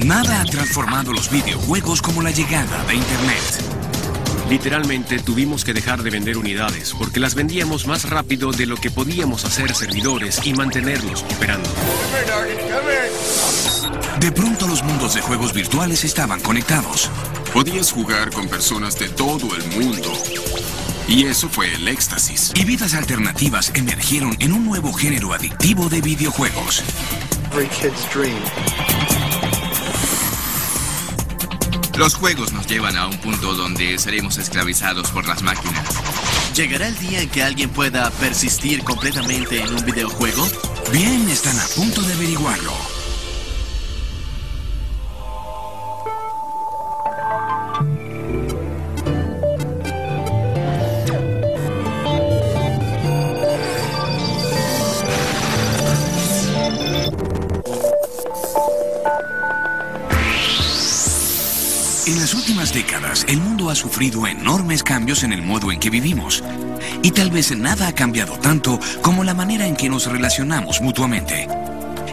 Nada ha transformado los videojuegos como la llegada de Internet. Literalmente tuvimos que dejar de vender unidades porque las vendíamos más rápido de lo que podíamos hacer servidores y mantenerlos operando. De pronto los mundos de juegos virtuales estaban conectados. Podías jugar con personas de todo el mundo. Y eso fue el éxtasis. Y vidas alternativas emergieron en un nuevo género adictivo de videojuegos. Los juegos nos llevan a un punto donde seremos esclavizados por las máquinas. ¿Llegará el día en que alguien pueda persistir completamente en un videojuego? Bien, están a punto de averiguarlo. En las últimas décadas, el mundo ha sufrido enormes cambios en el modo en que vivimos. Y tal vez nada ha cambiado tanto como la manera en que nos relacionamos mutuamente.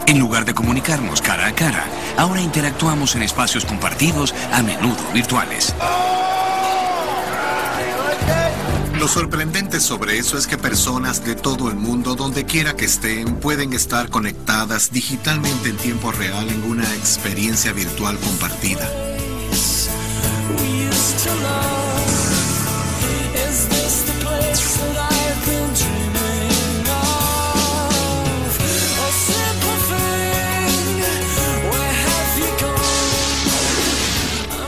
En lugar de comunicarnos cara a cara, ahora interactuamos en espacios compartidos, a menudo virtuales. Lo sorprendente sobre eso es que personas de todo el mundo, donde quiera que estén, pueden estar conectadas digitalmente en tiempo real en una experiencia virtual compartida.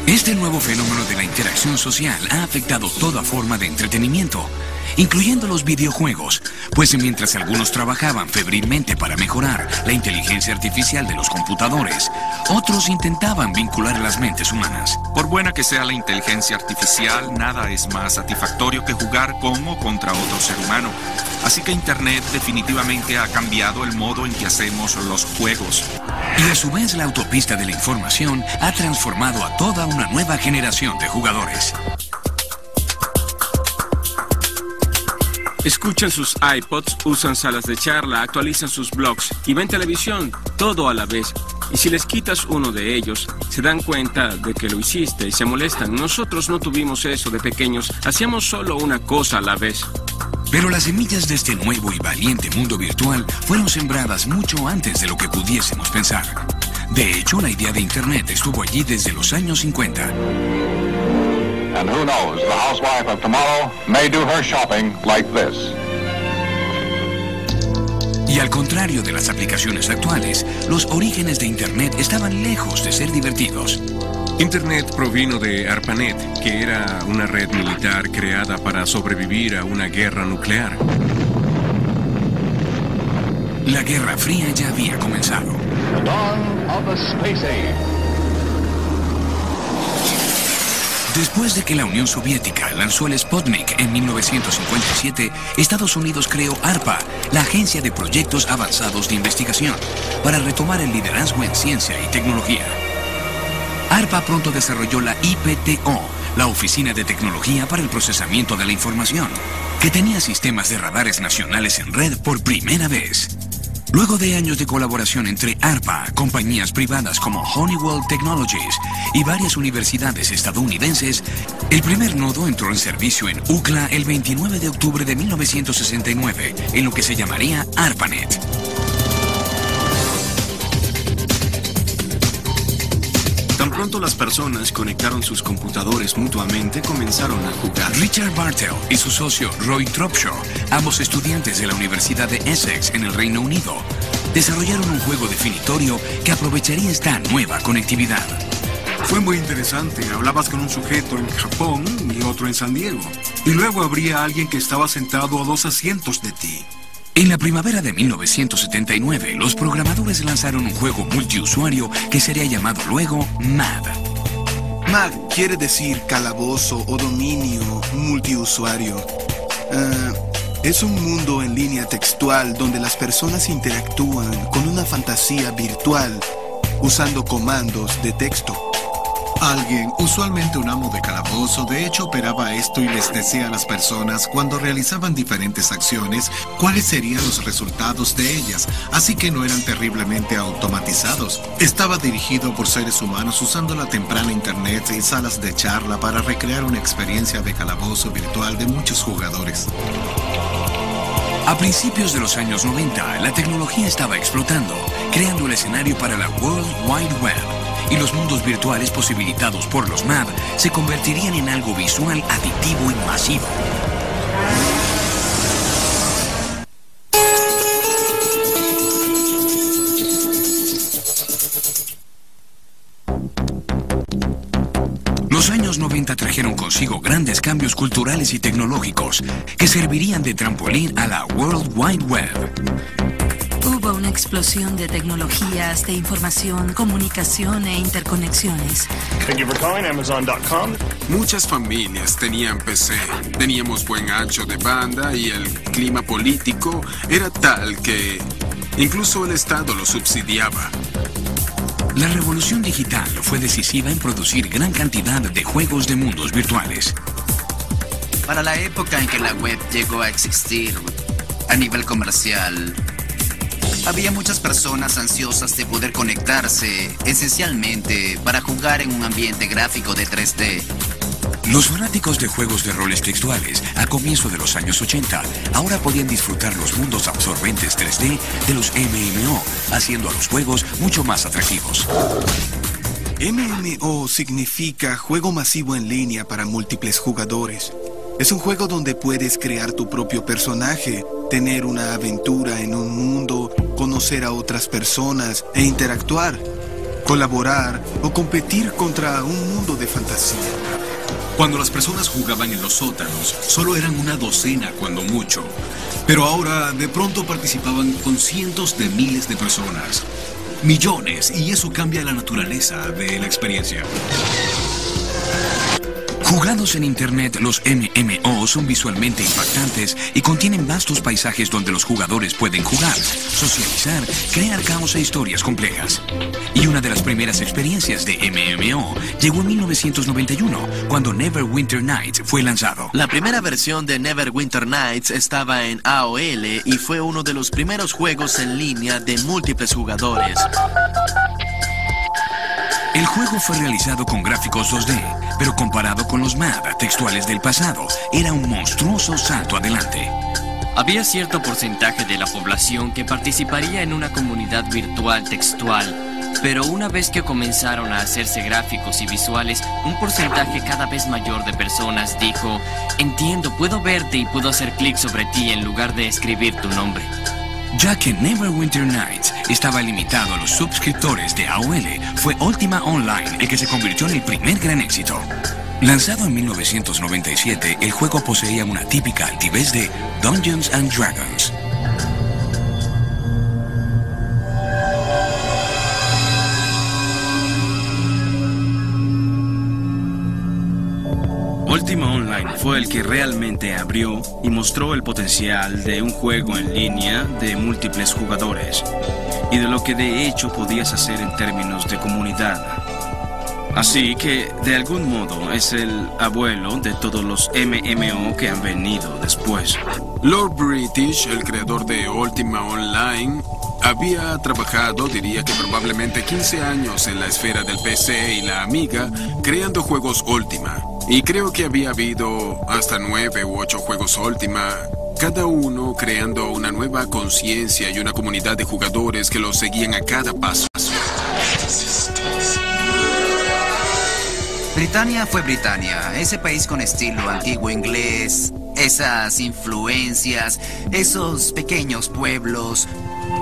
Este nuevo fenómeno de la interacción social ha afectado toda forma de entretenimiento, incluyendo los videojuegos, pues mientras algunos trabajaban febrilmente para mejorar la inteligencia artificial de los computadores, otros intentaban vincular las mentes humanas. Por buena que sea la inteligencia artificial, nada es más satisfactorio que jugar con o contra otro ser humano. Así que Internet definitivamente ha cambiado el modo en que hacemos los juegos. Y a su vez la autopista de la información ha transformado a toda una nueva generación de jugadores. Escuchan sus iPods, usan salas de charla, actualizan sus blogs y ven televisión, todo a la vez. Y si les quitas uno de ellos, se dan cuenta de que lo hiciste y se molestan. Nosotros no tuvimos eso de pequeños, hacíamos solo una cosa a la vez. Pero las semillas de este nuevo y valiente mundo virtual fueron sembradas mucho antes de lo que pudiésemos pensar. De hecho, la idea de Internet estuvo allí desde los años 50. And who knows, the housewife of tomorrow may do her shopping like this. Y al contrario de las aplicaciones actuales, los orígenes de Internet estaban lejos de ser divertidos. Internet provino de ARPANET, que era una red militar creada para sobrevivir a una guerra nuclear. La Guerra Fría ya había comenzado. The dawn of the space age. Después de que la Unión Soviética lanzó el Sputnik en 1957, Estados Unidos creó ARPA, la Agencia de Proyectos Avanzados de Investigación, para retomar el liderazgo en ciencia y tecnología. ARPA pronto desarrolló la IPTO, la Oficina de Tecnología para el Procesamiento de la Información, que tenía sistemas de radares nacionales en red por primera vez. Luego de años de colaboración entre ARPA, compañías privadas como Honeywell Technologies y varias universidades estadounidenses, el primer nodo entró en servicio en UCLA el 29 de octubre de 1969, en lo que se llamaría ARPANET. Tan pronto las personas conectaron sus computadores mutuamente, comenzaron a jugar. Richard Bartel y su socio Roy Tropshaw, ambos estudiantes de la Universidad de Essex en el Reino Unido, desarrollaron un juego definitorio que aprovecharía esta nueva conectividad. Fue muy interesante. Hablabas con un sujeto en Japón y otro en San Diego. Y luego habría alguien que estaba sentado a 2 asientos de ti. En la primavera de 1979, los programadores lanzaron un juego multiusuario que sería llamado luego MAD. MAD quiere decir calabozo o dominio multiusuario. Es un mundo en línea textual donde las personas interactúan con una fantasía virtual usando comandos de texto. Alguien, usualmente un amo de calabozo, de hecho operaba esto y les decía a las personas cuando realizaban diferentes acciones cuáles serían los resultados de ellas, así que no eran terriblemente automatizados. Estaba dirigido por seres humanos usando la temprana internet y salas de charla para recrear una experiencia de calabozo virtual de muchos jugadores. A principios de los años 90, la tecnología estaba explotando, creando el escenario para la World Wide Web. Y los mundos virtuales posibilitados por los MAP se convertirían en algo visual, adictivo y masivo. Los años 90 trajeron consigo grandes cambios culturales y tecnológicos que servirían de trampolín a la World Wide Web. Hubo una explosión de tecnologías, de información, comunicación e interconexiones. Thank you for calling Amazon.com. Muchas familias tenían PC, teníamos buen ancho de banda y el clima político era tal que incluso el Estado lo subsidiaba. La revolución digital fue decisiva en producir gran cantidad de juegos de mundos virtuales. Para la época en que la web llegó a existir a nivel comercial, había muchas personas ansiosas de poder conectarse, esencialmente para jugar en un ambiente gráfico de 3D. Los fanáticos de juegos de roles textuales a comienzos de los años 80 ahora podían disfrutar los mundos absorbentes 3D de los MMO, haciendo a los juegos mucho más atractivos. MMO significa juego masivo en línea para múltiples jugadores. Es un juego donde puedes crear tu propio personaje, tener una aventura en un mundo, conocer a otras personas e interactuar, colaborar o competir contra un mundo de fantasía. Cuando las personas jugaban en los sótanos, solo eran una docena cuando mucho. Pero ahora de pronto participaban con cientos de miles de personas. Millones, y eso cambia la naturaleza de la experiencia. Jugados en Internet, los MMO son visualmente impactantes y contienen vastos paisajes donde los jugadores pueden jugar, socializar, crear caos e historias complejas. Y una de las primeras experiencias de MMO llegó en 1991, cuando Neverwinter Nights fue lanzado. La primera versión de Neverwinter Nights estaba en AOL y fue uno de los primeros juegos en línea de múltiples jugadores. El juego fue realizado con gráficos 2D, pero comparado con los MAD textuales del pasado, era un monstruoso salto adelante. Había cierto porcentaje de la población que participaría en una comunidad virtual textual, pero una vez que comenzaron a hacerse gráficos y visuales, un porcentaje cada vez mayor de personas dijo: entiendo, puedo verte y puedo hacer clic sobre ti en lugar de escribir tu nombre. Ya que Neverwinter Nights estaba limitado a los suscriptores de AOL, fue Ultima Online el que se convirtió en el primer gran éxito. Lanzado en 1997, el juego poseía una típica altivez de Dungeons and Dragons. Ultima Online fue el que realmente abrió y mostró el potencial de un juego en línea de múltiples jugadores y de lo que de hecho podías hacer en términos de comunidad. Así que, de algún modo, es el abuelo de todos los MMO que han venido después. Lord British, el creador de Ultima Online, había trabajado, diría que probablemente 15 años en la esfera del PC y la Amiga, creando juegos Ultima. Y creo que había habido hasta 9 u 8 juegos Ultima, cada uno creando una nueva conciencia y una comunidad de jugadores que los seguían a cada paso. Britania fue Britania, ese país con estilo antiguo inglés, esas influencias, esos pequeños pueblos.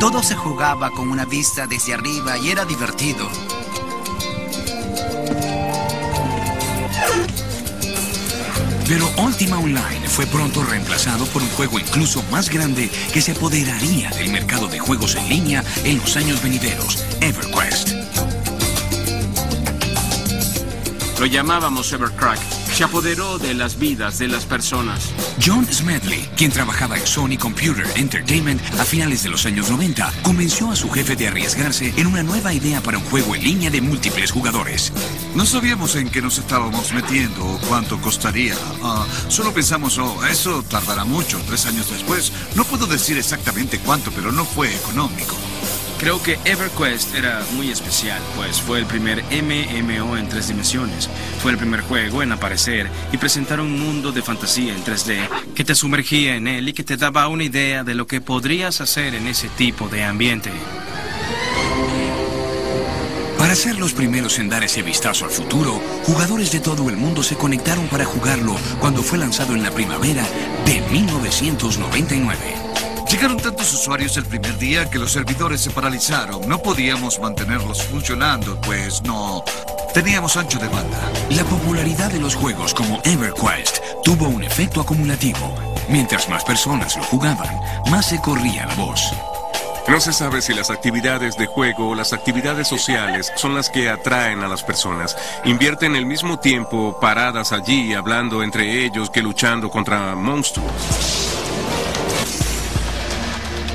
Todo se jugaba con una vista desde arriba y era divertido. Pero Ultima Online fue pronto reemplazado por un juego incluso más grande que se apoderaría del mercado de juegos en línea en los años venideros, EverQuest. Lo llamábamos Evercrack. se apoderó de las vidas de las personas. John Smedley, quien trabajaba en Sony Computer Entertainment a finales de los años 90, convenció a su jefe de arriesgarse en una nueva idea para un juego en línea de múltiples jugadores. No sabíamos en qué nos estábamos metiendo o cuánto costaría. Solo pensamos, eso tardará mucho. 3 años después, no puedo decir exactamente cuánto, pero no fue económico. Creo que EverQuest era muy especial, pues fue el primer MMO en 3 dimensiones. Fue el primer juego en aparecer y presentar un mundo de fantasía en 3D que te sumergía en él y que te daba una idea de lo que podrías hacer en ese tipo de ambiente. Para ser los primeros en dar ese vistazo al futuro, jugadores de todo el mundo se conectaron para jugarlo cuando fue lanzado en la primavera de 1999. Llegaron tantos usuarios el primer día que los servidores se paralizaron. No podíamos mantenerlos funcionando, pues no teníamos ancho de banda. La popularidad de los juegos como EverQuest tuvo un efecto acumulativo. Mientras más personas lo jugaban, más se corría la voz. No se sabe si las actividades de juego o las actividades sociales son las que atraen a las personas. Invierten el mismo tiempo paradas allí hablando entre ellos que luchando contra monstruos.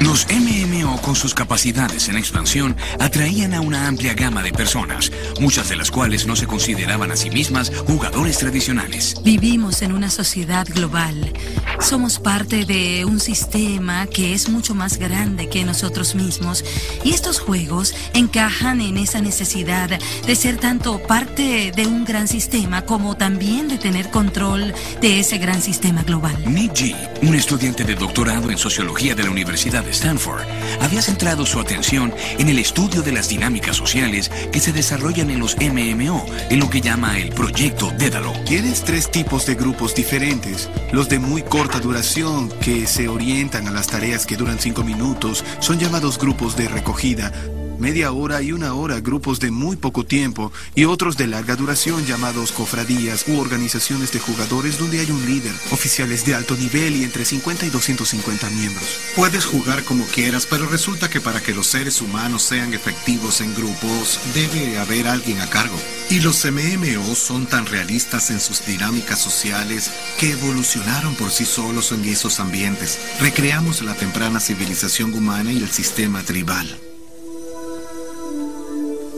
Los MMO, con sus capacidades en expansión, atraían a una amplia gama de personas, muchas de las cuales no se consideraban a sí mismas jugadores tradicionales. Vivimos en una sociedad global. Somos parte de un sistema que es mucho más grande que nosotros mismos, y estos juegos encajan en esa necesidad de ser tanto parte de un gran sistema como también de tener control de ese gran sistema global. Nick G., un estudiante de doctorado en sociología de la Universidad de Stanford, había centrado su atención en el estudio de las dinámicas sociales que se desarrollan en los MMO, en lo que llama el proyecto Dédalo. Tienes 3 tipos de grupos diferentes. Los de muy corta duración, que se orientan a las tareas que duran 5 minutos, son llamados grupos de recogida. Media hora y 1 hora, grupos de muy poco tiempo, y otros de larga duración llamados cofradías u organizaciones de jugadores donde hay un líder, oficiales de alto nivel y entre 50 y 250 miembros. Puedes jugar como quieras, pero resulta que para que los seres humanos sean efectivos en grupos, debe haber alguien a cargo. Y los MMO son tan realistas en sus dinámicas sociales que evolucionaron por sí solos en esos ambientes. Recreamos la temprana civilización humana y el sistema tribal.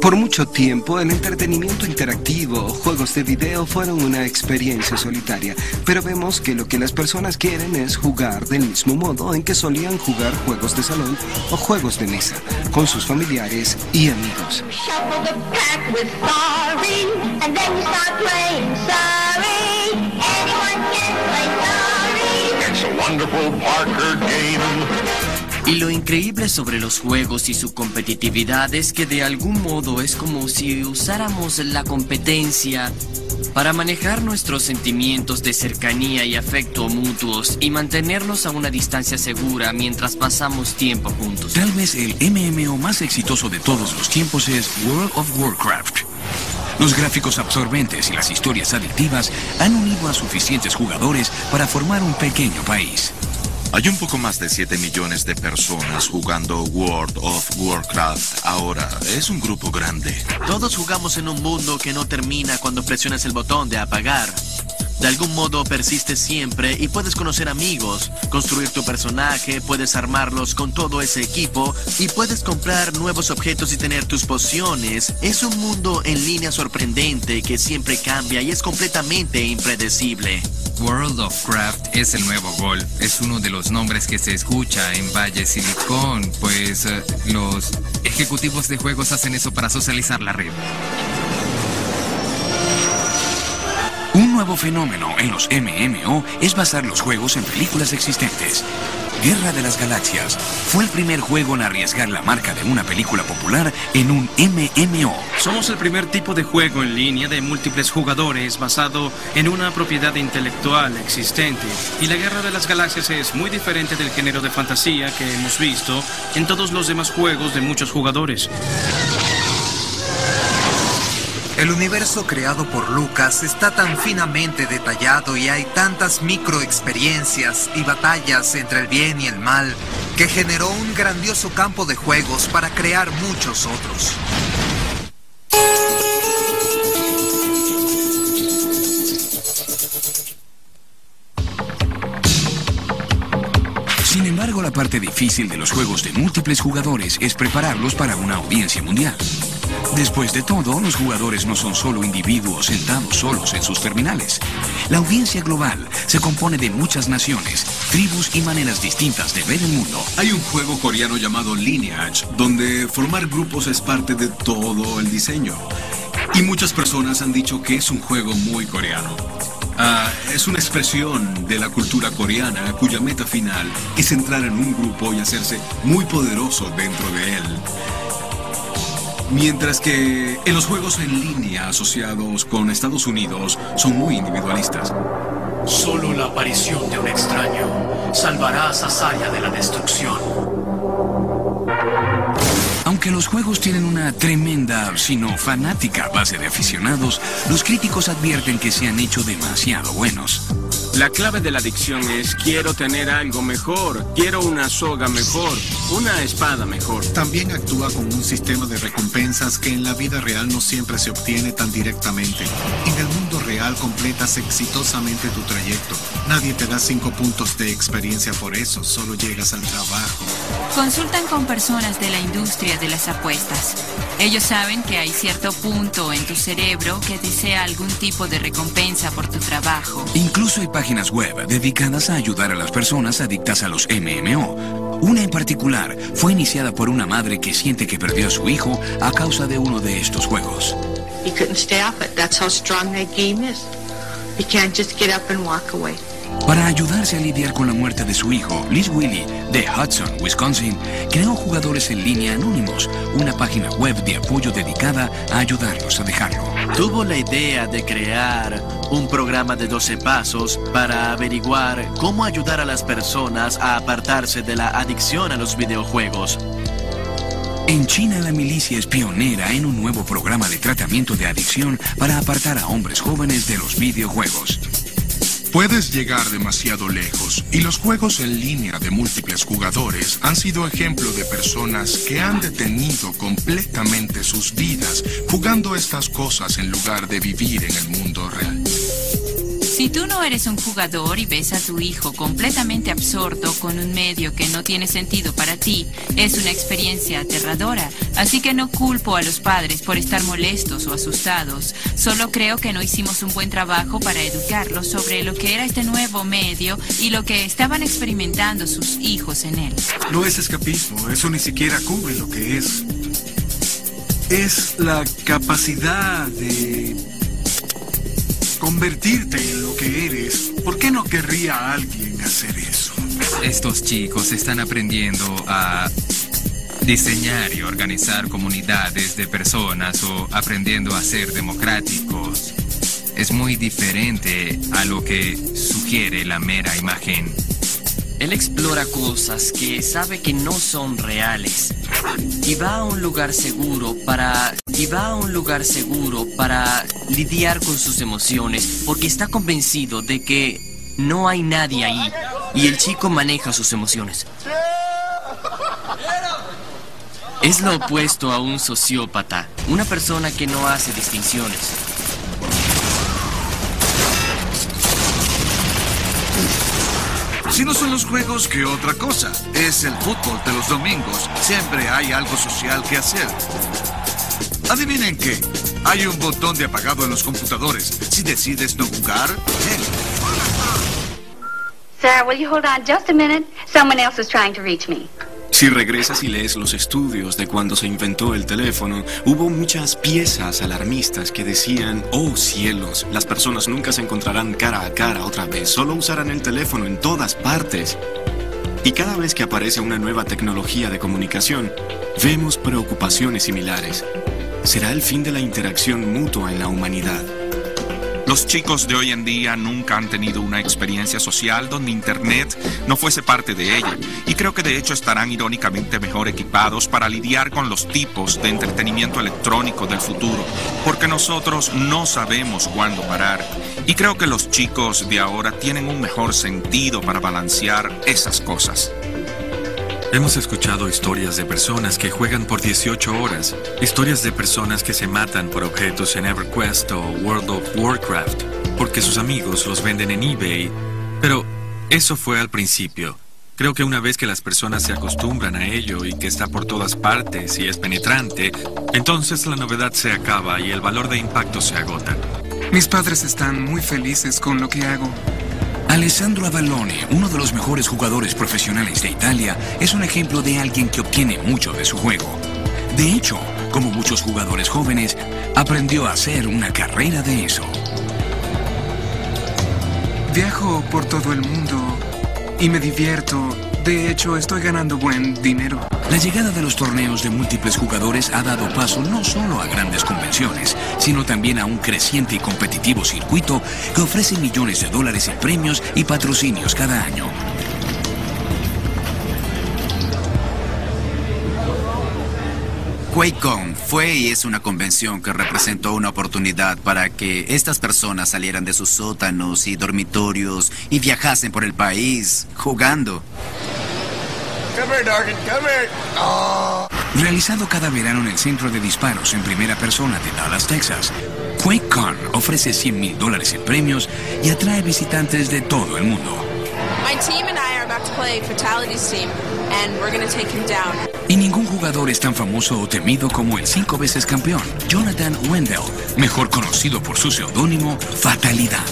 Por mucho tiempo, el entretenimiento interactivo o juegos de video fueron una experiencia solitaria, pero vemos que lo que las personas quieren es jugar del mismo modo en que solían jugar juegos de salón o juegos de mesa, con sus familiares y amigos. Y lo increíble sobre los juegos y su competitividad es que de algún modo es como si usáramos la competencia para manejar nuestros sentimientos de cercanía y afecto mutuos y mantenernos a una distancia segura mientras pasamos tiempo juntos. Tal vez el MMO más exitoso de todos los tiempos es World of Warcraft. Los gráficos absorbentes y las historias adictivas han unido a suficientes jugadores para formar un pequeño país. Hay un poco más de 7 millones de personas jugando World of Warcraft ahora. Es un grupo grande. Todos jugamos en un mundo que no termina cuando presionas el botón de apagar. De algún modo persiste siempre y puedes conocer amigos, construir tu personaje, puedes armarlos con todo ese equipo y puedes comprar nuevos objetos y tener tus pociones. Es un mundo en línea sorprendente que siempre cambia y es completamente impredecible. World of Craft es el nuevo Gol. Es uno de los nombres que se escucha en Valle Silicon, pues los ejecutivos de juegos hacen eso para socializar la red. Un nuevo fenómeno en los MMO es basar los juegos en películas existentes. Guerra de las Galaxias fue el primer juego en arriesgar la marca de una película popular en un MMO. Somos el primer tipo de juego en línea de múltiples jugadores basado en una propiedad intelectual existente. Y la Guerra de las Galaxias es muy diferente del género de fantasía que hemos visto en todos los demás juegos de muchos jugadores. El universo creado por Lucas está tan finamente detallado y hay tantas microexperiencias y batallas entre el bien y el mal que generó un grandioso campo de juegos para crear muchos otros. la parte difícil de los juegos de múltiples jugadores es prepararlos para una audiencia mundial. Después de todo, los jugadores no son solo individuos sentados solos en sus terminales. La audiencia global se compone de muchas naciones, tribus y maneras distintas de ver el mundo. Hay un juego coreano llamado Lineage, donde formar grupos es parte de todo el diseño. Y muchas personas han dicho que es un juego muy coreano. Es una expresión de la cultura coreana cuya meta final es entrar en un grupo y hacerse muy poderoso dentro de él. Mientras que en los juegos en línea asociados con Estados Unidos son muy individualistas. Solo la aparición de un extraño salvará a Sasaria de la destrucción. Aunque los juegos tienen una tremenda, si no fanática base de aficionados, los críticos advierten que se han hecho demasiado buenos. La clave de la adicción es: quiero tener algo mejor, quiero una soga mejor, una espada mejor. También actúa con un sistema de recompensas que en la vida real no siempre se obtiene tan directamente. En el mundo real completas exitosamente tu trayecto. Nadie te da 5 puntos de experiencia por eso, solo llegas al trabajo. Consultan con personas de la industria de las apuestas. Ellos saben que hay cierto punto en tu cerebro que desea algún tipo de recompensa por tu trabajo. Incluso hay páginas web dedicadas a ayudar a las personas adictas a los MMO. Una en particular fue iniciada por una madre que siente que perdió a su hijo a causa de uno de estos juegos. You couldn't stay up it. That's how strong that game is. You can't just get up and walk away. Para ayudarse a lidiar con la muerte de su hijo, Liz Willy, de Hudson, Wisconsin, creó Jugadores en Línea Anónimos, una página web de apoyo dedicada a ayudarlos a dejarlo. Tuvo la idea de crear un programa de 12 pasos para averiguar cómo ayudar a las personas a apartarse de la adicción a los videojuegos. En China, la milicia es pionera en un nuevo programa de tratamiento de adicción para apartar a hombres jóvenes de los videojuegos. Puedes llegar demasiado lejos, y los juegos en línea de múltiples jugadores han sido ejemplo de personas que han detenido completamente sus vidas jugando estas cosas en lugar de vivir en el mundo real. Si tú no eres un jugador y ves a tu hijo completamente absorto con un medio que no tiene sentido para ti, es una experiencia aterradora. Así que no culpo a los padres por estar molestos o asustados. Solo creo que no hicimos un buen trabajo para educarlos sobre lo que era este nuevo medio y lo que estaban experimentando sus hijos en él. No es escapismo, eso ni siquiera cubre lo que es. Es la capacidad de convertirte en lo que eres. ¿Por qué no querría alguien hacer eso? Estos chicos están aprendiendo a diseñar y organizar comunidades de personas o aprendiendo a ser democráticos. Es muy diferente a lo que sugiere la mera imagen. Él explora cosas que sabe que no son reales. Y va a un lugar seguro para lidiar con sus emociones, porque está convencido de que no hay nadie ahí. Y el chico maneja sus emociones. Es lo opuesto a un sociópata, una persona que no hace distinciones. Si no son los juegos, ¿qué otra cosa? Es el fútbol de los domingos. Siempre hay algo social que hacer. Adivinen qué. Hay un botón de apagado en los computadores. Si decides no jugar, bien. Sarah, will you hold on just a minute? Someone else is trying to reach me. Si regresas y lees los estudios de cuando se inventó el teléfono, hubo muchas piezas alarmistas que decían: oh cielos, las personas nunca se encontrarán cara a cara otra vez, solo usarán el teléfono en todas partes. Y cada vez que aparece una nueva tecnología de comunicación, vemos preocupaciones similares. ¿Será el fin de la interacción mutua en la humanidad? Los chicos de hoy en día nunca han tenido una experiencia social donde Internet no fuese parte de ella, y creo que de hecho estarán irónicamente mejor equipados para lidiar con los tipos de entretenimiento electrónico del futuro, porque nosotros no sabemos cuándo parar, y creo que los chicos de ahora tienen un mejor sentido para balancear esas cosas. Hemos escuchado historias de personas que juegan por 18 horas, historias de personas que se matan por objetos en EverQuest o World of Warcraft, porque sus amigos los venden en eBay, pero eso fue al principio. Creo que una vez que las personas se acostumbran a ello y que está por todas partes y es penetrante, entonces la novedad se acaba y el valor de impacto se agota. Mis padres están muy felices con lo que hago. Alessandro Avallone, uno de los mejores jugadores profesionales de Italia, es un ejemplo de alguien que obtiene mucho de su juego. De hecho, como muchos jugadores jóvenes, aprendió a hacer una carrera de eso. Viajo por todo el mundo y me divierto. De hecho, estoy ganando buen dinero. La llegada de los torneos de múltiples jugadores ha dado paso no solo a grandes convenciones, sino también a un creciente y competitivo circuito que ofrece millones de dólares en premios y patrocinios cada año. QuakeCon fue y es una convención que representó una oportunidad para que estas personas salieran de sus sótanos y dormitorios y viajasen por el país jugando. Come here, Darkin, come here. Oh. Realizado cada verano en el centro de disparos en primera persona de Dallas, Texas, QuakeCon ofrece $100,000 en premios y atrae visitantes de todo el mundo. My team and I are about to play Fatality's team, and we're going to take him down. Y ningún jugador es tan famoso o temido como el 5 veces campeón, Jonathan Wendell, mejor conocido por su seudónimo Fatalidad.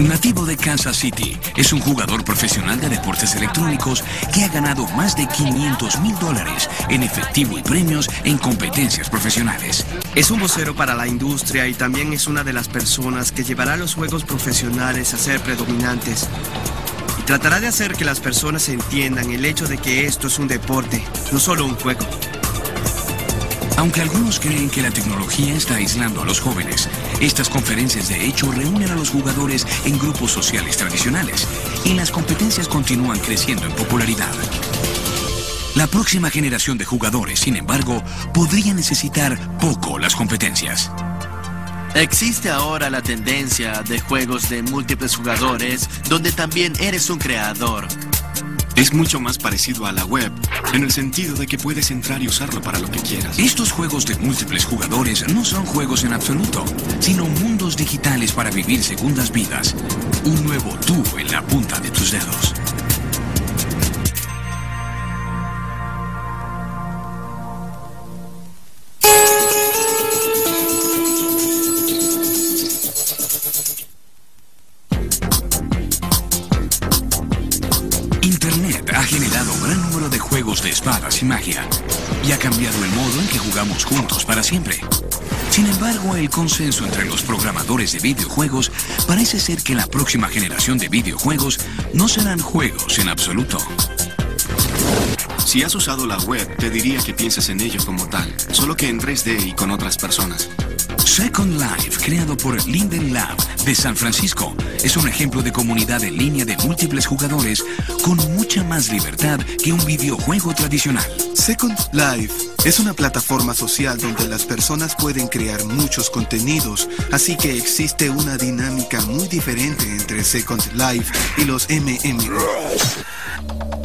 Nativo de Kansas City, es un jugador profesional de deportes electrónicos que ha ganado más de $500,000 en efectivo y premios en competencias profesionales. Es un vocero para la industria y también es una de las personas que llevará los juegos profesionales a ser predominantes. Y tratará de hacer que las personas entiendan el hecho de que esto es un deporte, no solo un juego. Aunque algunos creen que la tecnología está aislando a los jóvenes, estas conferencias de hecho reúnen a los jugadores en grupos sociales tradicionales y las competencias continúan creciendo en popularidad. La próxima generación de jugadores, sin embargo, podría necesitar poco las competencias. Existe ahora la tendencia de juegos de múltiples jugadores donde también eres un creador. Es mucho más parecido a la web, en el sentido de que puedes entrar y usarlo para lo que quieras. Estos juegos de múltiples jugadores no son juegos en absoluto, sino mundos digitales para vivir segundas vidas. Un nuevo tú en la punta de tus dedos. Ha generado un gran número de juegos de espadas y magia y ha cambiado el modo en que jugamos juntos para siempre. Sin embargo, el consenso entre los programadores de videojuegos parece ser que la próxima generación de videojuegos no serán juegos en absoluto. Si has usado la web, te diría que pienses en ello como tal, solo que en 3D y con otras personas. Second Life, creado por Linden Lab de San Francisco, es un ejemplo de comunidad en línea de múltiples jugadores con mucha más libertad que un videojuego tradicional. Second Life es una plataforma social donde las personas pueden crear muchos contenidos, así que existe una dinámica muy diferente entre Second Life y los MMO.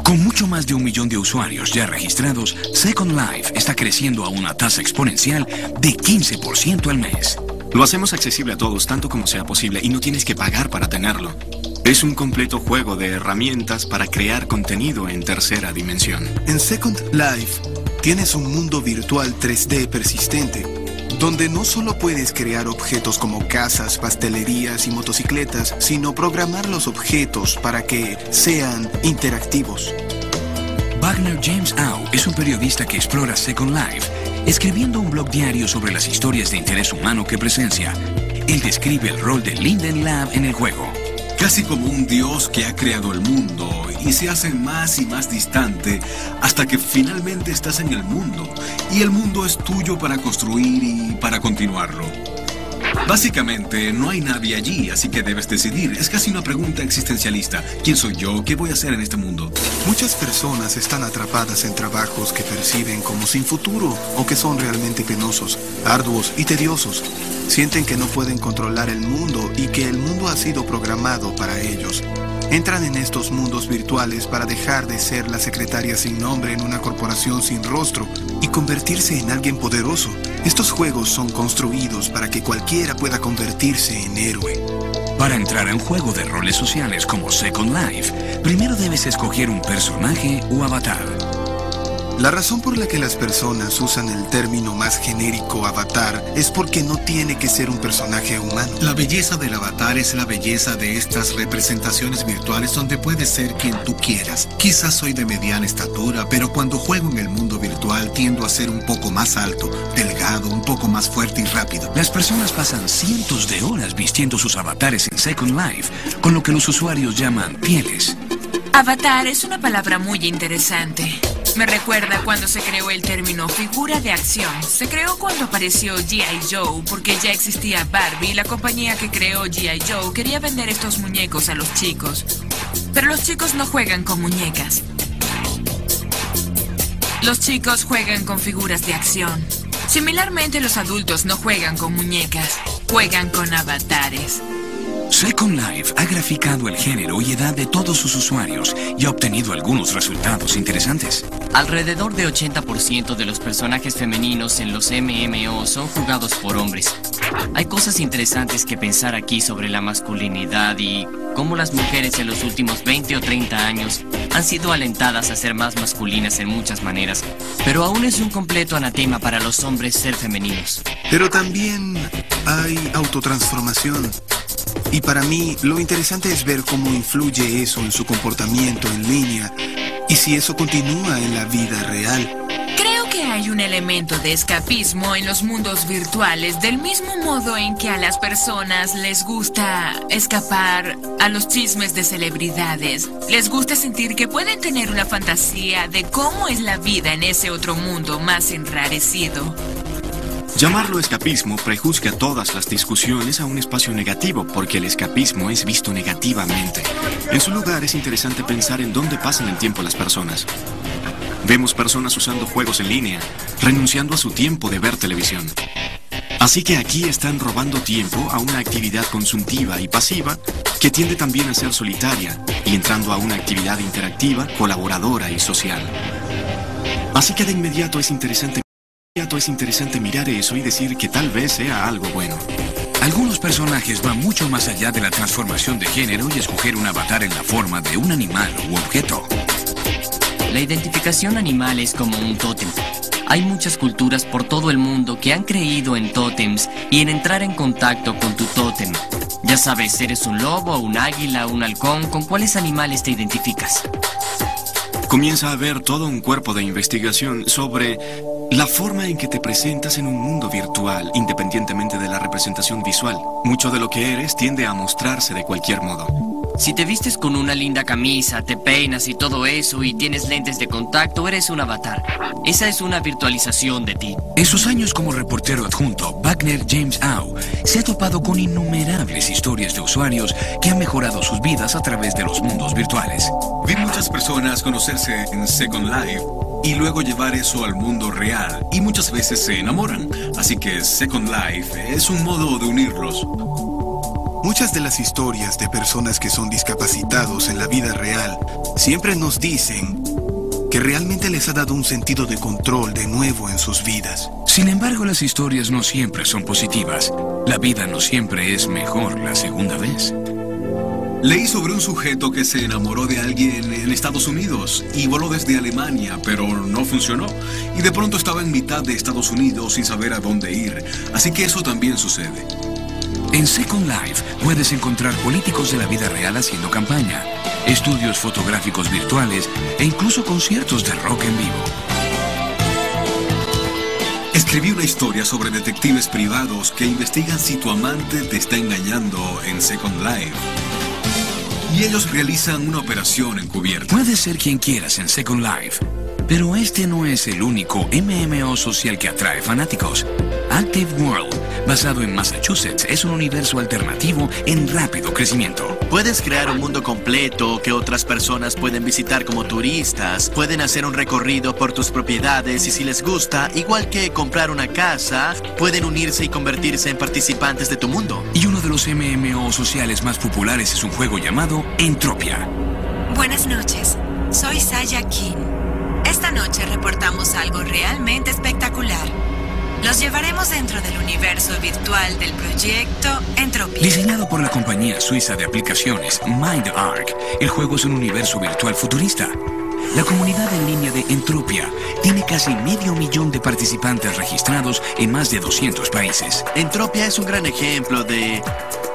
Con mucho más de 1 millón de usuarios ya registrados, Second Life está creciendo a una tasa exponencial de 15% al mes. Lo hacemos accesible a todos tanto como sea posible y no tienes que pagar para tenerlo. Es un completo juego de herramientas para crear contenido en tercera dimensión. En Second Life tienes un mundo virtual 3D persistente, donde no solo puedes crear objetos como casas, pastelerías y motocicletas, sino programar los objetos para que sean interactivos. Wagner James Au es un periodista que explora Second Life, escribiendo un blog diario sobre las historias de interés humano que presencia. Él describe el rol de Linden Lab en el juego. Casi como un dios que ha creado el mundo y se hace más y más distante hasta que finalmente estás en el mundo y el mundo es tuyo para construir y para continuarlo. Básicamente no hay nadie allí, así que debes decidir. Es casi una pregunta existencialista. ¿Quién soy yo? ¿Qué voy a hacer en este mundo? Muchas personas están atrapadas en trabajos que perciben como sin futuro o que son realmente penosos, arduos y tediosos. Sienten que no pueden controlar el mundo y que el mundo ha sido programado para ellos. Entran en estos mundos virtuales para dejar de ser la secretaria sin nombre en una corporación sin rostro y convertirse en alguien poderoso. Estos juegos son construidos para que cualquiera pueda convertirse en héroe. Para entrar a un juego de roles sociales como Second Life, primero debes escoger un personaje o avatar. La razón por la que las personas usan el término más genérico avatar es porque no tiene que ser un personaje humano. La belleza del avatar es la belleza de estas representaciones virtuales donde puedes ser quien tú quieras. Quizás soy de mediana estatura, pero cuando juego en el mundo virtual tiendo a ser un poco más alto, delgado, un poco más fuerte y rápido. Las personas pasan cientos de horas vistiendo sus avatares en Second Life, con lo que los usuarios llaman pieles. Avatar es una palabra muy interesante. Me recuerda cuando se creó el término figura de acción. Se creó cuando apareció G.I. Joe, porque ya existía Barbie y la compañía que creó G.I. Joe quería vender estos muñecos a los chicos. Pero los chicos no juegan con muñecas. Los chicos juegan con figuras de acción. Similarmente, los adultos no juegan con muñecas, juegan con avatares. Second Life ha graficado el género y edad de todos sus usuarios y ha obtenido algunos resultados interesantes. Alrededor de 80% de los personajes femeninos en los MMO son jugados por hombres. Hay cosas interesantes que pensar aquí sobre la masculinidad y cómo las mujeres en los últimos 20 o 30 años han sido alentadas a ser más masculinas en muchas maneras, pero aún es un completo anatema para los hombres ser femeninos. Pero también hay autotransformación. Y para mí, lo interesante es ver cómo influye eso en su comportamiento en línea y si eso continúa en la vida real. Creo que hay un elemento de escapismo en los mundos virtuales, del mismo modo en que a las personas les gusta escapar a los chismes de celebridades. Les gusta sentir que pueden tener una fantasía de cómo es la vida en ese otro mundo más enrarecido. Llamarlo escapismo prejuzga todas las discusiones a un espacio negativo, porque el escapismo es visto negativamente. En su lugar, es interesante pensar en dónde pasan el tiempo las personas. Vemos personas usando juegos en línea, renunciando a su tiempo de ver televisión. Así que aquí están robando tiempo a una actividad consumtiva y pasiva que tiende también a ser solitaria y entrando a una actividad interactiva, colaboradora y social. Así que de inmediato es interesante mirar eso y decir que tal vez sea algo bueno. Algunos personajes van mucho más allá de la transformación de género y escoger un avatar en la forma de un animal u objeto. La identificación animal es como un tótem. Hay muchas culturas por todo el mundo que han creído en tótems y en entrar en contacto con tu tótem. Ya sabes, eres un lobo, un águila, un halcón, ¿con cuáles animales te identificas? Comienza a haber todo un cuerpo de investigación sobre la forma en que te presentas en un mundo virtual, independientemente de la representación visual. Mucho de lo que eres tiende a mostrarse de cualquier modo. Si te vistes con una linda camisa, te peinas y todo eso y tienes lentes de contacto, eres un avatar. Esa es una virtualización de ti. En sus años como reportero adjunto, Wagner James Au se ha topado con innumerables historias de usuarios que han mejorado sus vidas a través de los mundos virtuales. Vi muchas personas conocerse en Second Life y luego llevar eso al mundo real, y muchas veces se enamoran. Así que Second Life es un modo de unirlos. Muchas de las historias de personas que son discapacitados en la vida real siempre nos dicen que realmente les ha dado un sentido de control de nuevo en sus vidas. Sin embargo, las historias no siempre son positivas. La vida no siempre es mejor la segunda vez. Leí sobre un sujeto que se enamoró de alguien en Estados Unidos y voló desde Alemania, pero no funcionó. Y de pronto estaba en mitad de Estados Unidos sin saber a dónde ir. Así que eso también sucede. En Second Life puedes encontrar políticos de la vida real haciendo campaña, estudios fotográficos virtuales e incluso conciertos de rock en vivo. Escribí una historia sobre detectives privados que investigan si tu amante te está engañando en Second Life. Y ellos realizan una operación encubierta. Puedes ser quien quieras en Second Life, pero este no es el único MMO social que atrae fanáticos. Active World, basado en Massachusetts, es un universo alternativo en rápido crecimiento. Puedes crear un mundo completo que otras personas pueden visitar como turistas, pueden hacer un recorrido por tus propiedades y si les gusta, igual que comprar una casa, pueden unirse y convertirse en participantes de tu mundo. Y uno de los MMO sociales más populares es un juego llamado Entropia. Buenas noches, soy Saya King. Esta noche reportamos algo realmente espectacular. Los llevaremos dentro del universo virtual del proyecto Entropia. Diseñado por la compañía suiza de aplicaciones MindArc, el juego es un universo virtual futurista. La comunidad en línea de Entropia tiene casi 500.000 de participantes registrados en más de 200 países. Entropia es un gran ejemplo de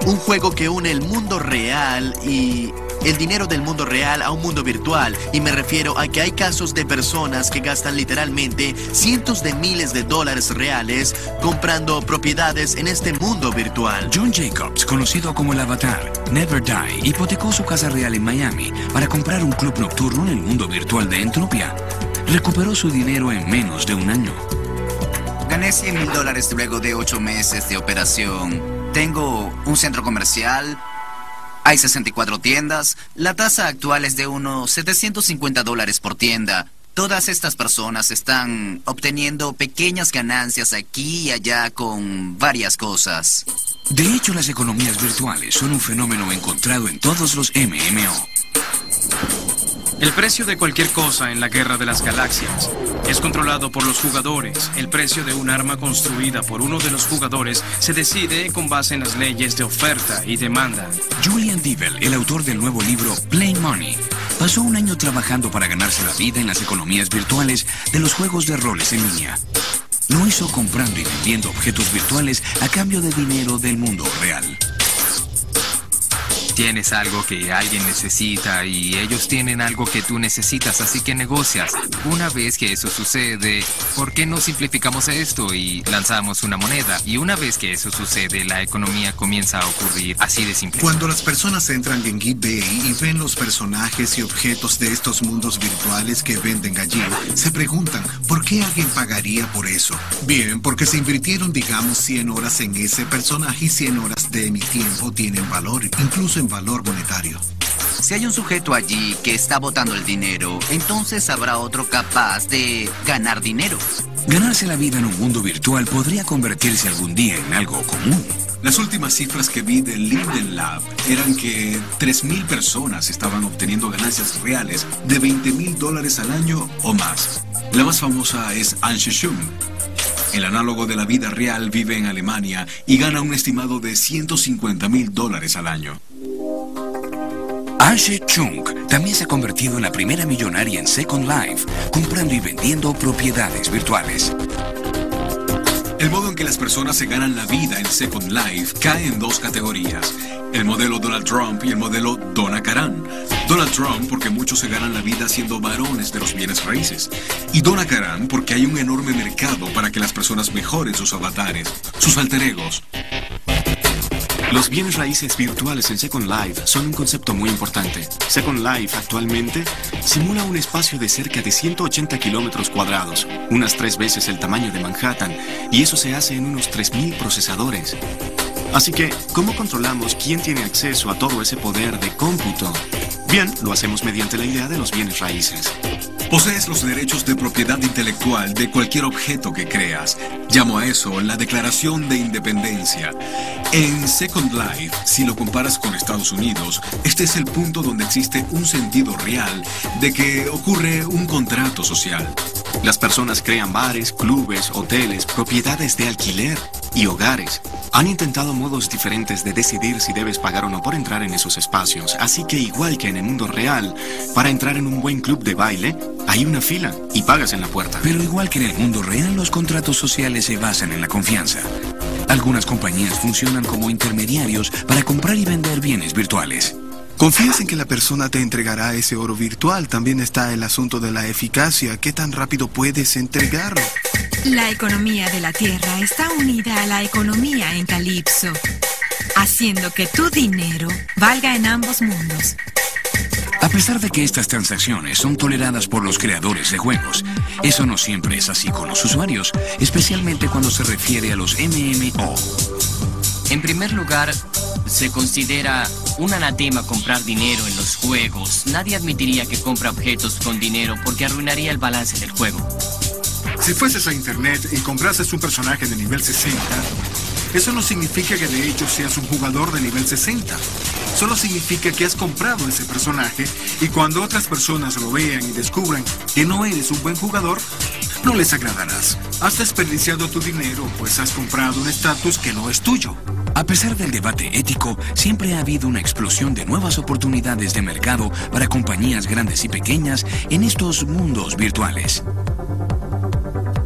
un juego que une el mundo real y el dinero del mundo real a un mundo virtual. Y me refiero a que hay casos de personas que gastan literalmente cientos de miles de dólares reales comprando propiedades en este mundo virtual. John Jacobs, conocido como el Avatar, Never Die, hipotecó su casa real en Miami para comprar un club nocturno en el mundo virtual de Entropia. Recuperó su dinero en menos de un año. Gané $100,000 luego de 8 meses de operación. Tengo un centro comercial. Hay 64 tiendas. La tasa actual es de unos $750 por tienda. Todas estas personas están obteniendo pequeñas ganancias aquí y allá con varias cosas. De hecho, las economías virtuales son un fenómeno encontrado en todos los MMO. El precio de cualquier cosa en la Guerra de las Galaxias es controlado por los jugadores. El precio de un arma construida por uno de los jugadores se decide con base en las leyes de oferta y demanda. Julian Divel, el autor del nuevo libro Plain Money, pasó un año trabajando para ganarse la vida en las economías virtuales de los juegos de roles en línea. Lo hizo comprando y vendiendo objetos virtuales a cambio de dinero del mundo real. Tienes algo que alguien necesita y ellos tienen algo que tú necesitas, así que negocias. Una vez que eso sucede, ¿por qué no simplificamos esto y lanzamos una moneda? Y una vez que eso sucede, la economía comienza a ocurrir así de simple. Cuando las personas entran en eBay y ven los personajes y objetos de estos mundos virtuales que venden allí, se preguntan, ¿por qué alguien pagaría por eso? Bien, porque se invirtieron, digamos, 100 horas en ese personaje y 100 horas de mi tiempo tienen valor, incluso en valor monetario. Si hay un sujeto allí que está botando el dinero, entonces habrá otro capaz de ganar dinero. Ganarse la vida en un mundo virtual podría convertirse algún día en algo común. Las últimas cifras que vi de Linden Lab eran que 3.000 personas estaban obteniendo ganancias reales de $20,000 al año o más. La más famosa es Anshe Chung. El análogo de la vida real vive en Alemania y gana un estimado de $150,000 al año. Anshe Chung también se ha convertido en la primera millonaria en Second Life, comprando y vendiendo propiedades virtuales. El modo en que las personas se ganan la vida en Second Life cae en dos categorías: el modelo Donald Trump y el modelo Donna Karan. Donald Trump porque muchos se ganan la vida siendo varones de los bienes raíces, y Donna Karan porque hay un enorme mercado para que las personas mejoren sus avatares, sus alter egos. Los bienes raíces virtuales en Second Life son un concepto muy importante. Second Life actualmente simula un espacio de cerca de 180 kilómetros cuadrados, unas 3 veces el tamaño de Manhattan, y eso se hace en unos 3.000 procesadores. Así que, ¿cómo controlamos quién tiene acceso a todo ese poder de cómputo? Bien, lo hacemos mediante la idea de los bienes raíces. Posees los derechos de propiedad intelectual de cualquier objeto que creas. Llamo a eso la Declaración de Independencia. En Second Life, si lo comparas con Estados Unidos, este es el punto donde existe un sentido real de que ocurre un contrato social. Las personas crean bares, clubes, hoteles, propiedades de alquiler y hogares. Han intentado modos diferentes de decidir si debes pagar o no por entrar en esos espacios. Así que igual que en el mundo real, para entrar en un buen club de baile, hay una fila y pagas en la puerta. Pero igual que en el mundo real, los contratos sociales se basan en la confianza. Algunas compañías funcionan como intermediarios para comprar y vender bienes virtuales. ¿Confías en que la persona te entregará ese oro virtual? También está el asunto de la eficacia. ¿Qué tan rápido puedes entregarlo? La economía de la Tierra está unida a la economía en Calypso, haciendo que tu dinero valga en ambos mundos. A pesar de que estas transacciones son toleradas por los creadores de juegos, eso no siempre es así con los usuarios, especialmente cuando se refiere a los MMO. En primer lugar, se considera un anatema comprar dinero en los juegos. Nadie admitiría que compra objetos con dinero porque arruinaría el balance del juego. Si fueses a internet y comprases un personaje de nivel 60, eso no significa que de hecho seas un jugador de nivel 60. Solo significa que has comprado ese personaje y cuando otras personas lo vean y descubran que no eres un buen jugador, no les agradarás. Has desperdiciado tu dinero, pues has comprado un estatus que no es tuyo. A pesar del debate ético, siempre ha habido una explosión de nuevas oportunidades de mercado para compañías grandes y pequeñas en estos mundos virtuales.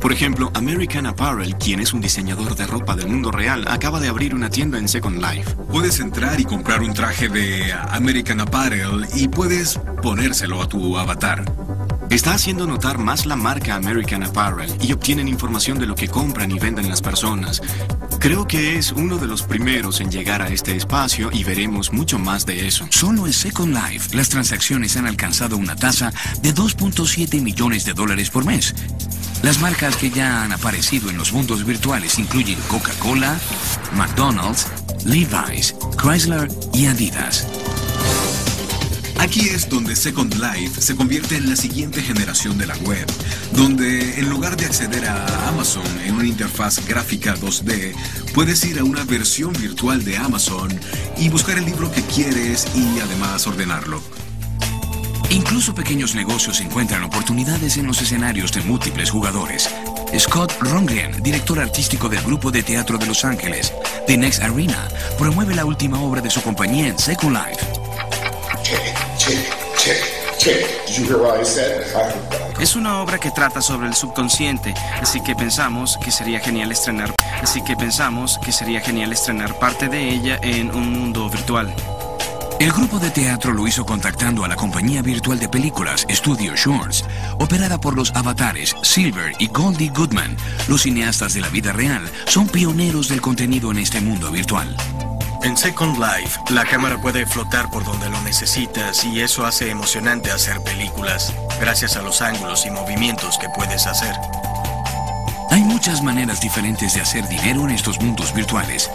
Por ejemplo, American Apparel, quien es un diseñador de ropa del mundo real, acaba de abrir una tienda en Second Life. Puedes entrar y comprar un traje de American Apparel y puedes ponérselo a tu avatar. Está haciendo notar más la marca American Apparel y obtienen información de lo que compran y venden las personas. Creo que es uno de los primeros en llegar a este espacio y veremos mucho más de eso. Solo en Second Life, las transacciones han alcanzado una tasa de $2.7 millones por mes. Las marcas que ya han aparecido en los mundos virtuales incluyen Coca-Cola, McDonald's, Levi's, Chrysler y Adidas. Aquí es donde Second Life se convierte en la siguiente generación de la web, donde en lugar de acceder a Amazon en una interfaz gráfica 2D, puedes ir a una versión virtual de Amazon y buscar el libro que quieres y además ordenarlo. Incluso pequeños negocios encuentran oportunidades en los escenarios de múltiples jugadores. Scott Rundgren, director artístico del grupo de teatro de Los Ángeles, The Next Arena, promueve la última obra de su compañía en Second Life. Es una obra que trata sobre el subconsciente, así que pensamos que sería genial estrenar parte de ella en un mundo virtual. El grupo de teatro lo hizo contactando a la compañía virtual de películas Studio Shorts, operada por los avatares Silver y Goldie Goodman. Los cineastas de la vida real son pioneros del contenido en este mundo virtual. En Second Life, la cámara puede flotar por donde lo necesitas y eso hace emocionante hacer películas, gracias a los ángulos y movimientos que puedes hacer. Hay muchas maneras diferentes de hacer dinero en estos mundos virtuales.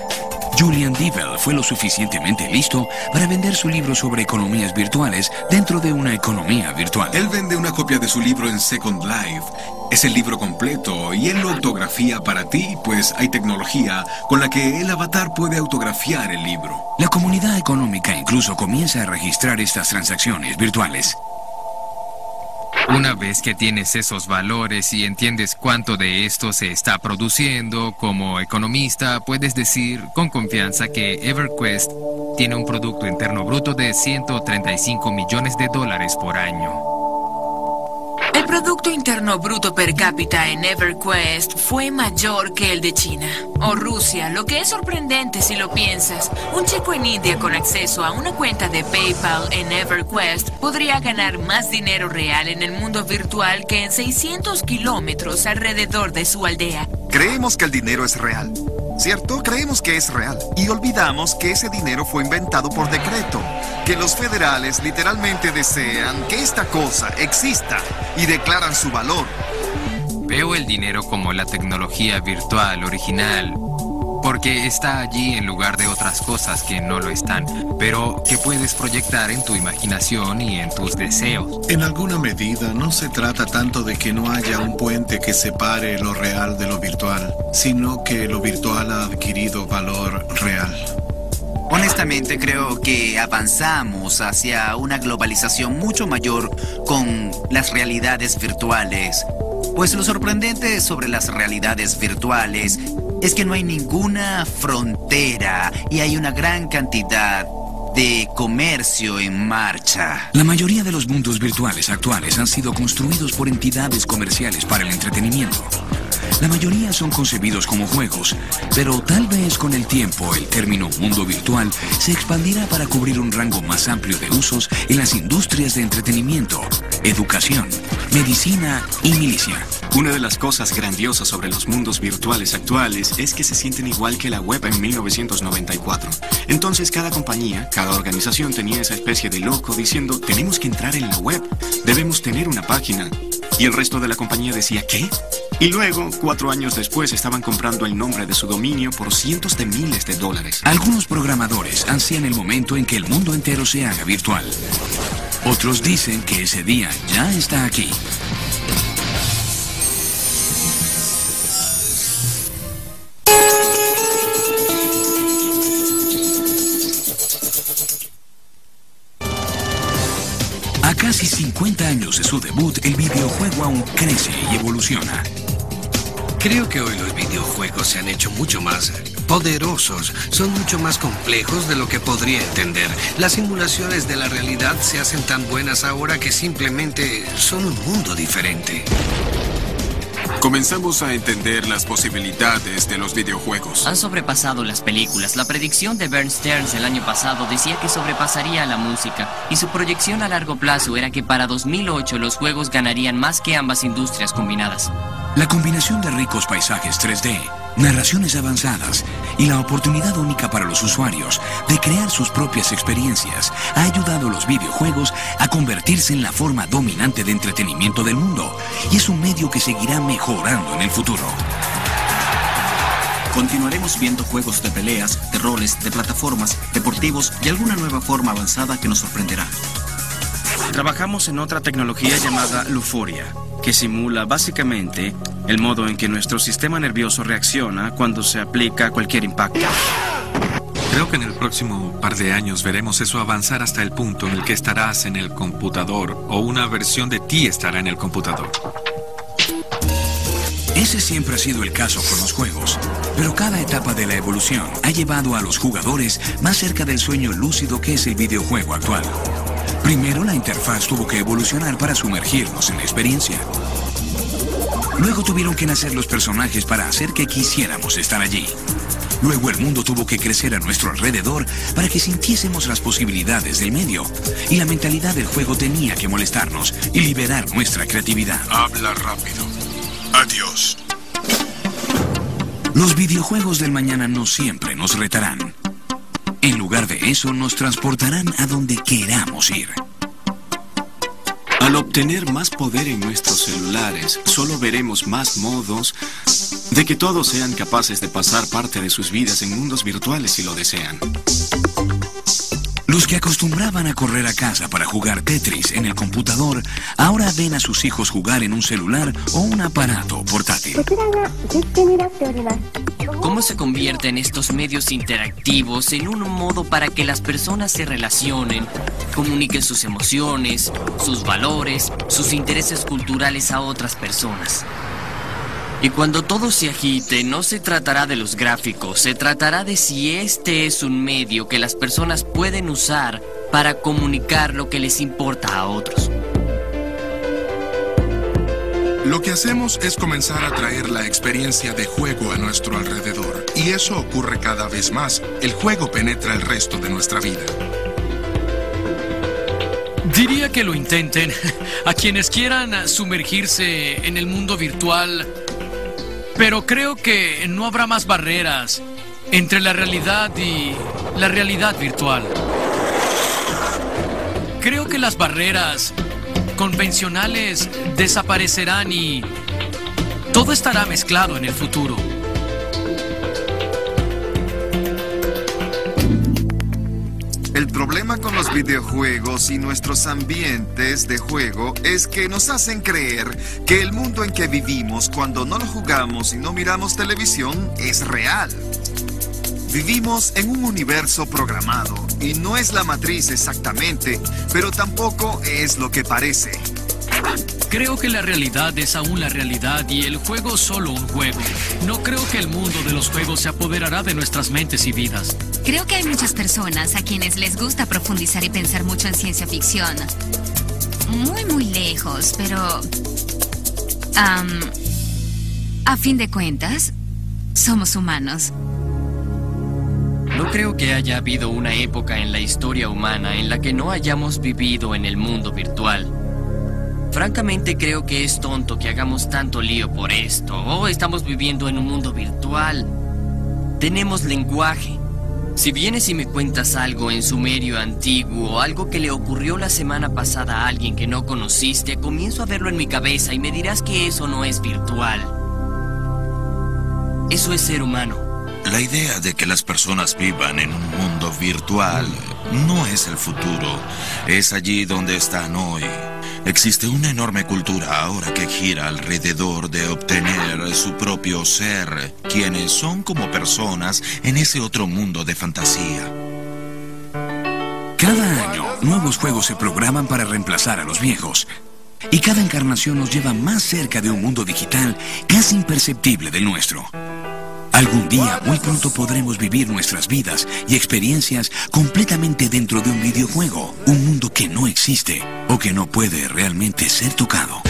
Julian Devel fue lo suficientemente listo para vender su libro sobre economías virtuales dentro de una economía virtual. Él vende una copia de su libro en Second Life. Es el libro completo y él lo autografía para ti, pues hay tecnología con la que el avatar puede autografiar el libro. La comunidad económica incluso comienza a registrar estas transacciones virtuales. Una vez que tienes esos valores y entiendes cuánto de esto se está produciendo, como economista puedes decir con confianza que EverQuest tiene un Producto Interno Bruto de $135 millones por año. El Producto Interno Bruto per cápita en EverQuest fue mayor que el de China o Rusia, lo que es sorprendente si lo piensas. Un chico en India con acceso a una cuenta de PayPal en EverQuest podría ganar más dinero real en el mundo virtual que en 600 kilómetros alrededor de su aldea. Creemos que el dinero es real, ¿cierto? Creemos que es real. Y olvidamos que ese dinero fue inventado por decreto. Que los federales literalmente desean que esta cosa exista y declaran su valor. Veo el dinero como la tecnología virtual original, porque está allí en lugar de otras cosas que no lo están, pero que puedes proyectar en tu imaginación y en tus deseos. En alguna medida, no se trata tanto de que no haya un puente que separe lo real de lo virtual, sino que lo virtual ha adquirido valor real. Honestamente, creo que avanzamos hacia una globalización mucho mayor con las realidades virtuales. Pues lo sorprendente sobre las realidades virtuales es que no hay ninguna frontera y hay una gran cantidad de comercio en marcha. La mayoría de los mundos virtuales actuales han sido construidos por entidades comerciales para el entretenimiento. La mayoría son concebidos como juegos, pero tal vez con el tiempo el término mundo virtual se expandirá para cubrir un rango más amplio de usos en las industrias de entretenimiento, educación, medicina y milicia. Una de las cosas grandiosas sobre los mundos virtuales actuales es que se sienten igual que la web en 1994. Entonces cada compañía, cada organización tenía esa especie de loco diciendo, tenemos que entrar en la web, debemos tener una página. Y el resto de la compañía decía, ¿qué? Y luego, 4 años después, estaban comprando el nombre de su dominio por cientos de miles de dólares. Algunos programadores ansían el momento en que el mundo entero se haga virtual. Otros dicen que ese día ya está aquí. A casi 50 años de su debut, el videojuego aún crece y evoluciona. Creo que hoy los videojuegos se han hecho mucho más poderosos, son mucho más complejos de lo que podría entender. Las simulaciones de la realidad se hacen tan buenas ahora que simplemente son un mundo diferente. Comenzamos a entender las posibilidades de los videojuegos. Han sobrepasado las películas. La predicción de Bernd Stearns el año pasado decía que sobrepasaría a la música, y su proyección a largo plazo era que para 2008 los juegos ganarían más que ambas industrias combinadas. La combinación de ricos paisajes 3D, narraciones avanzadas y la oportunidad única para los usuarios de crear sus propias experiencias ha ayudado a los videojuegos a convertirse en la forma dominante de entretenimiento del mundo, y es un medio que seguirá mejorando en el futuro. Continuaremos viendo juegos de peleas, de roles, de plataformas, deportivos y alguna nueva forma avanzada que nos sorprenderá. Trabajamos en otra tecnología llamada Luforia, que simula básicamente el modo en que nuestro sistema nervioso reacciona cuando se aplica cualquier impacto. Creo que en el próximo par de años veremos eso avanzar hasta el punto en el que estarás en el computador o una versión de ti estará en el computador. Ese siempre ha sido el caso con los juegos, pero cada etapa de la evolución ha llevado a los jugadores más cerca del sueño lúcido que es el videojuego actual. Primero, la interfaz tuvo que evolucionar para sumergirnos en la experiencia. Luego tuvieron que nacer los personajes para hacer que quisiéramos estar allí. Luego el mundo tuvo que crecer a nuestro alrededor para que sintiésemos las posibilidades del medio. Y la mentalidad del juego tenía que molestarnos y liberar nuestra creatividad. Habla rápido. Adiós. Los videojuegos del mañana no siempre nos retarán. En lugar de eso, nos transportarán a donde queramos ir. Al obtener más poder en nuestros celulares, solo veremos más modos de que todos sean capaces de pasar parte de sus vidas en mundos virtuales si lo desean. Los que acostumbraban a correr a casa para jugar Tetris en el computador, ahora ven a sus hijos jugar en un celular o un aparato portátil. ¿Cómo se convierten estos medios interactivos en un modo para que las personas se relacionen, comuniquen sus emociones, sus valores, sus intereses culturales a otras personas? Y cuando todo se agite, no se tratará de los gráficos, se tratará de si este es un medio que las personas pueden usar para comunicar lo que les importa a otros. Lo que hacemos es comenzar a traer la experiencia de juego a nuestro alrededor, y eso ocurre cada vez más. El juego penetra el resto de nuestra vida. Diría que lo intenten. A quienes quieran sumergirse en el mundo virtual, pero creo que no habrá más barreras entre la realidad y la realidad virtual. Creo que las barreras convencionales desaparecerán y todo estará mezclado en el futuro. El problema con los videojuegos y nuestros ambientes de juego es que nos hacen creer que el mundo en que vivimos cuando no lo jugamos y no miramos televisión es real. Vivimos en un universo programado y no es la matriz exactamente, pero tampoco es lo que parece. Creo que la realidad es aún la realidad y el juego solo un juego. No creo que el mundo de los juegos se apoderará de nuestras mentes y vidas. Creo que hay muchas personas a quienes les gusta profundizar y pensar mucho en ciencia ficción. Muy lejos, pero... a fin de cuentas, somos humanos. No creo que haya habido una época en la historia humana en la que no hayamos vivido en el mundo virtual. Francamente creo que es tonto que hagamos tanto lío por esto. Oh, estamos viviendo en un mundo virtual. Tenemos lenguaje. Si vienes y me cuentas algo en sumerio antiguo, algo que le ocurrió la semana pasada a alguien que no conociste, comienzo a verlo en mi cabeza y me dirás que eso no es virtual. Eso es ser humano. La idea de que las personas vivan en un mundo virtual no es el futuro. Es allí donde están hoy. Existe una enorme cultura ahora que gira alrededor de obtener su propio ser, quienes son como personas en ese otro mundo de fantasía. Cada año, nuevos juegos se programan para reemplazar a los viejos. Y cada encarnación nos lleva más cerca de un mundo digital casi imperceptible del nuestro. Algún día, muy pronto podremos vivir nuestras vidas y experiencias completamente dentro de un videojuego, un mundo que no existe o que no puede realmente ser tocado.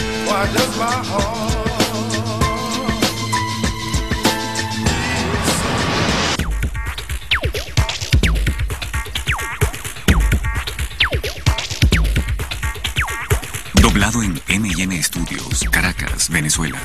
Doblado en M&M Studios, Caracas, Venezuela.